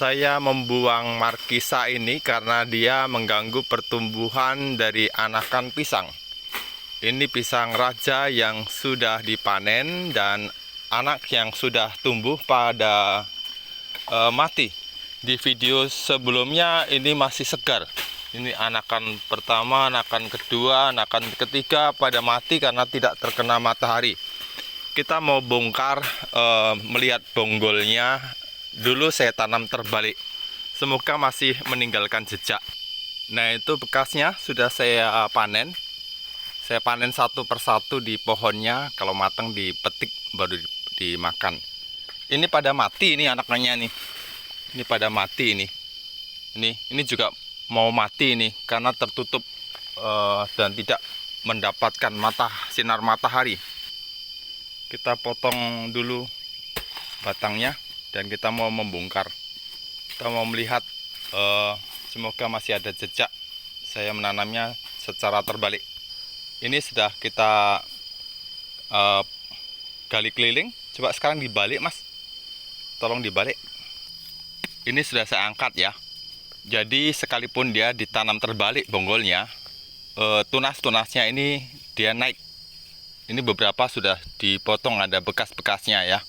Saya membuang markisa ini karena dia mengganggu pertumbuhan dari anakan pisang. Ini pisang raja yang sudah dipanen dan anak yang sudah tumbuh pada mati. Di video sebelumnya ini masih segar. Ini anakan pertama, anakan kedua, anakan ketiga pada mati karena tidak terkena matahari. Kita mau bongkar melihat bonggolnya. Dulu saya tanam terbalik. Semoga masih meninggalkan jejak. Nah, itu bekasnya sudah saya panen. Saya panen satu persatu di pohonnya. Kalau matang dipetik baru dimakan. Ini pada mati ini anaknya nih. Ini pada mati ini. Ini juga mau mati ini karena tertutup dan tidak mendapatkan sinar matahari. Kita potong dulu batangnya dan kita mau membongkar. Kita mau melihat semoga masih ada jejak saya menanamnya secara terbalik. Ini sudah kita gali keliling. Coba sekarang dibalik, Mas. Tolong dibalik. Ini sudah saya angkat ya. Jadi sekalipun dia ditanam terbalik bonggolnya, tunas-tunasnya ini dia naik. Ini beberapa sudah dipotong, ada bekas-bekasnya ya.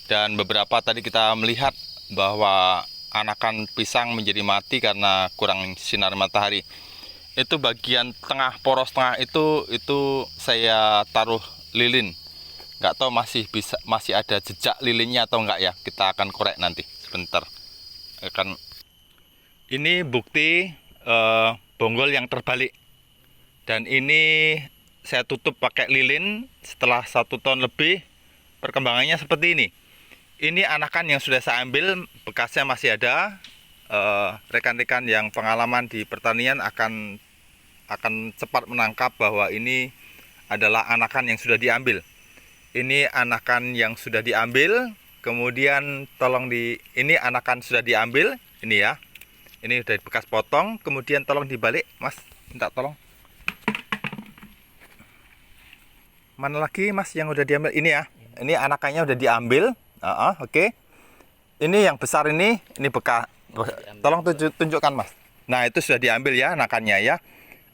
Dan beberapa tadi kita melihat bahwa anakan pisang menjadi mati karena kurang sinar matahari. Itu bagian tengah, poros tengah itu saya taruh lilin. Nggak tahu masih ada jejak lilinnya atau enggak ya. Kita akan korek nanti sebentar. Ini bukti bonggol yang terbalik. Dan ini saya tutup pakai lilin setelah 1 tahun lebih. Perkembangannya seperti ini. Ini anakan yang sudah saya ambil, bekasnya masih ada. Rekan-rekan yang pengalaman di pertanian akan cepat menangkap bahwa ini adalah anakan yang sudah diambil. Ini anakan yang sudah diambil, kemudian ini anakan sudah diambil, ini ya. Ini dari bekas potong, kemudian tolong dibalik, Mas. Minta tolong. Mana lagi, Mas, yang udah diambil? Ini ya. Ini anakannya udah diambil. Oke. Ini yang besar ini bekas. Tolong tunjukkan, Mas. Nah, itu sudah diambil ya anakannya ya.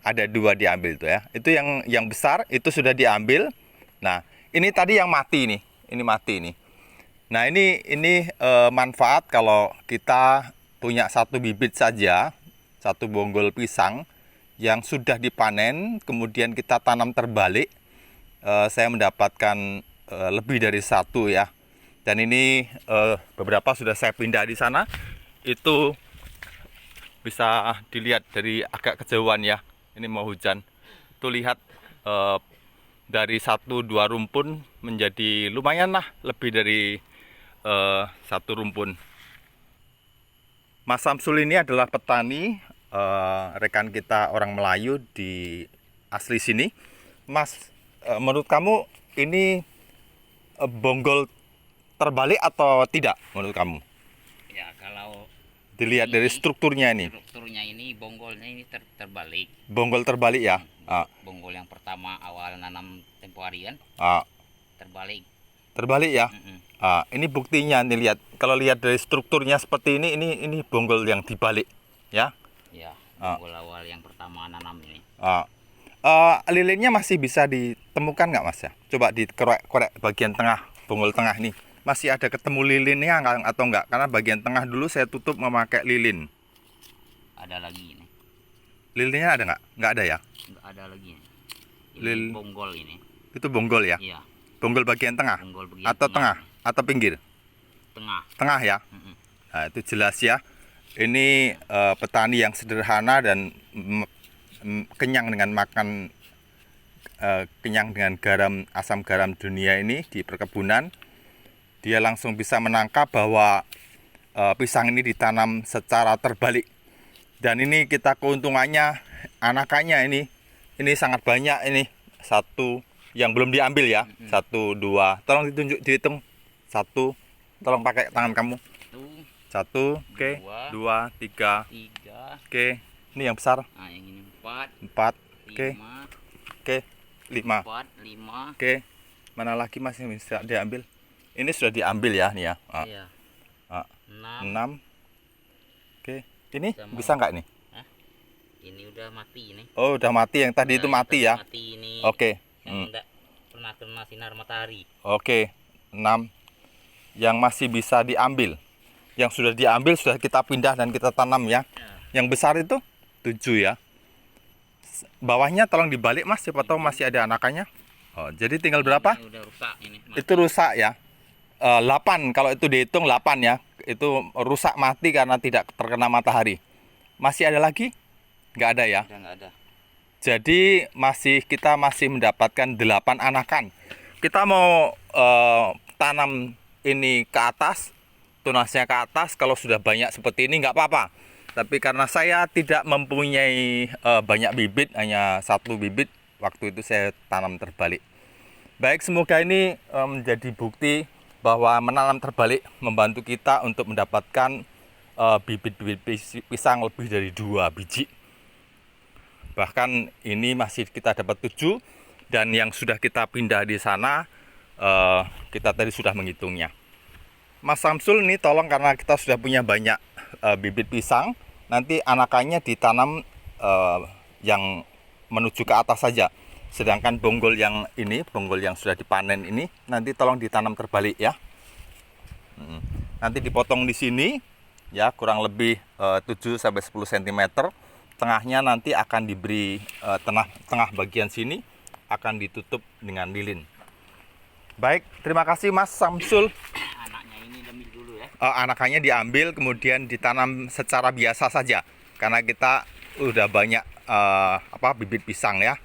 Ada 2 diambil itu ya. Itu yang besar itu sudah diambil. Nah, ini tadi yang mati nih. Ini mati nih. Nah, ini manfaat kalau kita punya 1 bibit saja, 1 bonggol pisang yang sudah dipanen, kemudian kita tanam terbalik. Saya mendapatkan lebih dari 1 ya. Dan ini beberapa sudah saya pindah di sana. Itu bisa dilihat dari agak kejauhan ya. Ini mau hujan. Tuh lihat dari 1-2 rumpun menjadi lumayan lah, lebih dari 1 rumpun. Mas Samsul ini adalah petani, rekan kita orang Melayu di asli sini. Mas, menurut kamu ini bonggol terbalik atau tidak menurut kamu? Ya, kalau dilihat dari strukturnya ini. Strukturnya ini bonggolnya ini terbalik. Bonggol terbalik ya. Bonggol yang pertama awal nanam tempo harian. Terbalik. Terbalik ya. Ini buktinya nih, lihat. Kalau lihat dari strukturnya seperti ini bonggol yang dibalik ya. Ya, bonggol awal yang pertama nanam ini. Lilinnya masih bisa ditemukan nggak, Mas ya? Coba dikorek bagian tengah, bonggol tengah nih. Masih ada ketemu lilinnya atau enggak? Karena bagian tengah dulu saya tutup memakai lilin. Ada lagi ini. Lilinnya ada nggak? Nggak ada ya? Nggak ada lagi. Ini bonggol ini. Itu bonggol ya? Iya. Bonggol bagian tengah? Bonggol bagian atau tengah? Atau pinggir? Tengah. Tengah ya? Nah, itu jelas ya. Ini petani yang sederhana dan kenyang dengan makan, kenyang dengan asam garam dunia ini di perkebunan. Dia langsung bisa menangkap bahwa pisang ini ditanam secara terbalik. Dan ini kita keuntungannya, anakannya ini sangat banyak ini. 1 yang belum diambil ya. 1, 2. Tolong dihitung. 1. Tolong pakai tangan kamu. 1, oke. 2, 3. Oke. Ini yang besar. Nah, yang ini 4. 4. Oke. 5. Oke. 5. 4, 5. Oke. Mana lagi masih bisa diambil? Ini sudah diambil ya nih ya. Iya. 6. Oke. Ini Sama- bisa nggak nih? Ini udah mati ini. Oh, udah mati. Yang tadi itu Nah, mati tadi ya. Mati ini. Oke. Yang enggak pernah kena sinar matahari. Oke. 6 yang masih bisa diambil. Yang sudah diambil sudah kita pindah dan kita tanam ya. Yang besar itu 7 ya. Bawahnya tolong dibalik Mas, siapa tahu masih ada anakannya. Oh, jadi tinggal berapa? Ini udah rusak ini. Mati. Itu rusak ya. 8 kalau itu dihitung 8 ya. Itu rusak mati karena tidak terkena matahari. Masih ada lagi? Nggak ada ya. Udah nggak ada. Jadi kita masih mendapatkan 8 anakan. Kita mau tanam ini ke atas, tunasnya ke atas. Kalau sudah banyak seperti ini nggak apa-apa. Tapi karena saya tidak mempunyai banyak bibit, hanya 1 bibit, waktu itu saya tanam terbalik. Baik, semoga ini menjadi bukti bahwa menanam terbalik membantu kita untuk mendapatkan bibit-bibit pisang lebih dari 2 biji. Bahkan ini masih kita dapat 7, dan yang sudah kita pindah di sana kita tadi sudah menghitungnya. Mas Samsul ini tolong, karena kita sudah punya banyak bibit pisang, nanti anakannya ditanam yang menuju ke atas saja. Sedangkan bonggol yang ini, bonggol yang sudah dipanen ini, nanti tolong ditanam terbalik ya. Nanti dipotong di sini ya, kurang lebih 7 sampai 10 cm. Tengahnya nanti akan diberi tengah bagian sini akan ditutup dengan lilin. Baik, terima kasih Mas Samsul. Anaknya ini diambil dulu ya. Anakannya diambil kemudian ditanam secara biasa saja karena kita udah banyak bibit pisang ya.